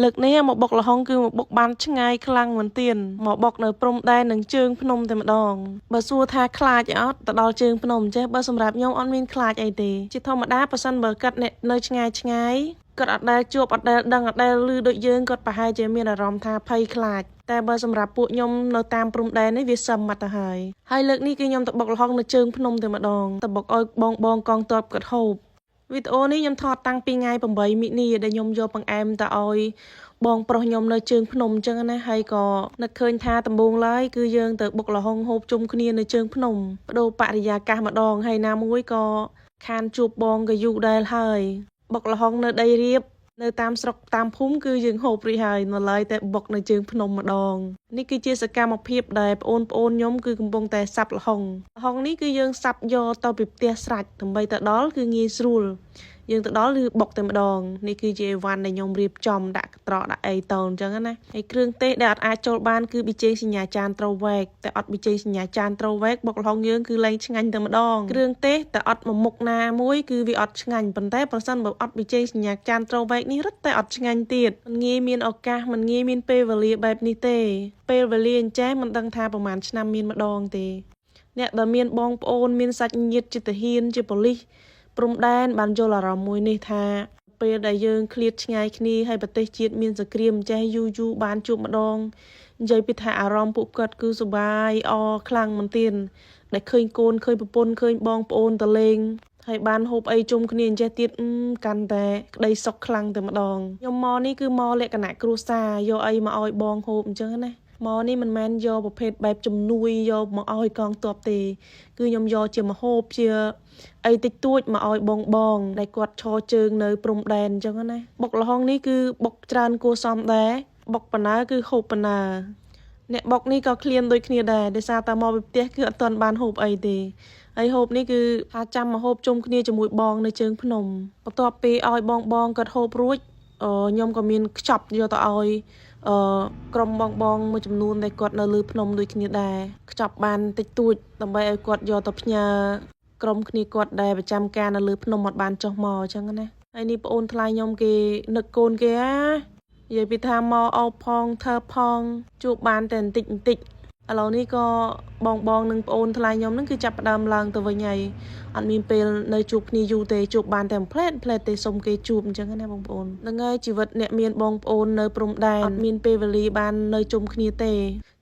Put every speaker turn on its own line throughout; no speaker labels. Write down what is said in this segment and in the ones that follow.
លើកនេះមកបុកលហុងគឺមកបុកបានឆ្ងាយខ្លាំងមែនទែនមកបុកនៅព្រំដែននឹងជើងភ្នំតែម្ដងបើសួរថាខ្លាចអត់ទៅដល់ជើងភ្នំចេះបើសម្រាប់ខ្ញុំអត់មានខ្លាចអីទេជាធម្មតាប៉ះសិនបើកាត់អ្នកនៅឆ្ងាយគាត់អត់ដែលជួបអត់ដែលដឹងអត់ដែលឮដូចយើងគាត់ប្រហែលជាមានអារម្មណ៍ថាភ័យខ្លាចតែបើសម្រាប់ពួកខ្ញុំនៅតាមព្រំដែននេះវាសឹមមកទៅហើយលើកនេះគឺខ្ញុំទៅបុកលហុងនៅជើងភ្នំតែម្ដងទៅបុកឲ្យបងកងទ័ពគាត់ហូបវីដេអូនេះខ្ញុំថតតាំងពីថ្ងៃ8មិនិនាដែលខ្ញុំយកបង្អែមទៅឲ្យបងប្រុសខ្ញុំនៅជើងភ្នំអញ្ចឹងណាហើយក៏នឹកឃើញថាដំបូងឡើយគឺយើងទៅបុកលហុងហូបជុំគ្នានៅជើងភ្នំបដូរបរិយាកាសម្ដងហើយណាមួយក៏ខានជួបបងក៏យូរដែរហើយបុកលហុងនៅដីរៀបនៅតាមស្រុកតាមភូមិគឺយើងហូបរួចហើយនៅឡើយតែបុកនៅជើងភ្នំម្ដងនេះគឺជាសកម្មភាពដែលប្អូនខ្ញុំគឺកំពុងតែសាប់លហុងនេះគឺយើងសាប់យកទៅពីផ្ទះស្រេចដើម្បីទៅដល់គឺងាយស្រួលយើងទៅដល់គឺបុកតែម្ដងនេះគឺជាអីវ៉ាន់ដែលខ្ញុំរៀបចំដាក់ត្រកដាក់អីតោនអញ្ចឹងណាហើយគ្រឿងទេសដែលអត់អាចចូលបានគឺប៊ីចេងសញ្ញាចានត្រូវវែកតែអត់ប៊ីចេងសញ្ញាចានត្រូវវែកបុកលហុងយើងគឺលែងឆ្ងាញ់តែម្ដងគ្រឿងទេសតែអត់មួយមុខណាមួយគឺវាអត់ឆ្ងាញ់ប៉ុន្តែប្រសិនបើអត់ប៊ីចេងសញ្ញាចានត្រូវវែកនេះរឹតតែអត់ឆ្ងាញ់ទៀតមិនងាយមានឱកាសមិនងាយមានពេលវេលាបែបនេះទេពេលវេលាអញ្ចេះមិនដឹងថាប្រហែលឆ្នាំមានម្ដងទេអ្នកដែលមានបងប្អូនមានសាច់ញាតិជាទាហានជាប៉ូលីសព្រំដែនបានយល់អារម្មណ៍មួយនេះថាពេលដែលយើងឃ្លាតឆ្ងាយគ្នាហើយប្រទេសជាតិមានសង្គ្រាមចេះយូរបានជួបម្ដងនិយាយពីថាអារម្មណ៍ពួកគាត់គឺសុបាយអខ្លាំងមែនទែនដែលឃើញកូនឃើញប្រពន្ធឃើញបងប្អូនតលេងហើយបានហូបអីជុំគ្នាអញ្ចេះទៀតកាន់តែក្តីសុខខ្លាំងតែម្ដងខ្ញុំមកនេះគឺមកលក្ខណៈគ្រួសារយកអីមកឲ្យបងហូបអញ្ចឹងណាមកនេះមិនមែនយកប្រភេទបែបជំនួយយកមកឲ្យកងទ័ពទេគឺខ្ញុំយកជាមហូបជាអីតិចតួចមកឲ្យបងដែលគាត់ឈរជើងនៅព្រំដែនអញ្ចឹងណាបុកលហុងនេះគឺបុកច្រើនគួរសមដែរបុកប៉ុណ្ណាគឺហូបប៉ុណ្ណាអ្នកបុកនេះក៏ឃ្លានដូចគ្នាដែរដោយសារតែមកពីផ្ទះគឺអត់ទាន់បានហូបអីទេហើយហូបនេះគឺថាចាំមកហូបជុំគ្នាជាមួយបងនៅជើងភ្នំបន្ទាប់ពីឲ្យបងគាត់ហូបរួចខ្ញុំក៏មានខ្ចប់យកទៅឲ្យក្រុមបងមួយចំនួនដែលគាត់នៅលើភ្នំដូចគ្នាដែរខ្ចប់បានតិចតួចដើម្បីឲ្យគាត់យកទៅផ្ញើក្រុមគ្នាគាត់ដែលប្រចាំការនៅលើភ្នំអត់បានចុះមកអញ្ចឹងណាហើយនេះប្អូនថ្លៃខ្ញុំគេនឹកកូនគេនិយាយពីថាមកអោបផងធ្វើផងជួបបានតែបន្តិចឥឡូវនេះក៏បងនិងប្អូនថ្លៃខ្ញុំហ្នឹងគឺចាប់ផ្ដើមឡើងទៅវិញហើយអត់មានពេលនៅជួបគ្នាយូរទេជួបបានតែផ្លែតទេសុំគេជួបអញ្ចឹងណាបងប្អូនហ្នឹងហើយជីវិតអ្នកមានបងប្អូននៅព្រំដែនអត់មានពេលវេលាបាននៅជុំគ្នាទេ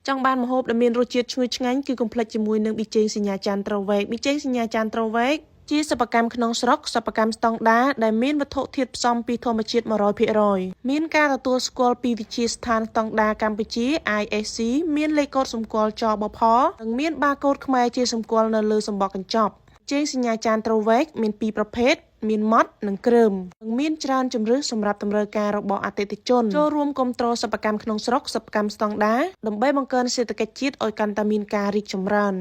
ចង់បានម្ហូបដែលមានរសជាតិឈ្ងុយឆ្ងាញ់គឺកុំភ្លេចជាមួយនឹងប៊ីចេងសញ្ញាចានត្រូវវែកប៊ីចេងសញ្ញាចានត្រូវវែកជាសិប្បកម្មក្នុងស្រុកសិប្បកម្មស្តង់ដារដែលមានវត្ថុធាតុផ្សំពីធម្មជាតិ 100% មានការទទួលស្គាល់ពីវិទ្យាស្ថានស្តង់ដារកម្ពុជា ISC មានលេខកូដសម្គាល់ចបផនិងមានបាកូដខ្មែរជាសម្គាល់នៅលើសំបកកញ្ចប់ចេងសញ្ញាចានត្រូវវែកមាន2ប្រភេទមានម៉ត់និងគ្រើមនិងមានច្រើនជម្រើសសម្រាប់តម្រូវការរបស់អតិថិជនចូលរួមគាំទ្រសិប្បកម្មក្នុងស្រុកសិប្បកម្មស្តង់ដារដើម្បីបង្កើនសេដ្ឋកិច្ចជាតិឲ្យកាន់តែមានការរីកចម្រើន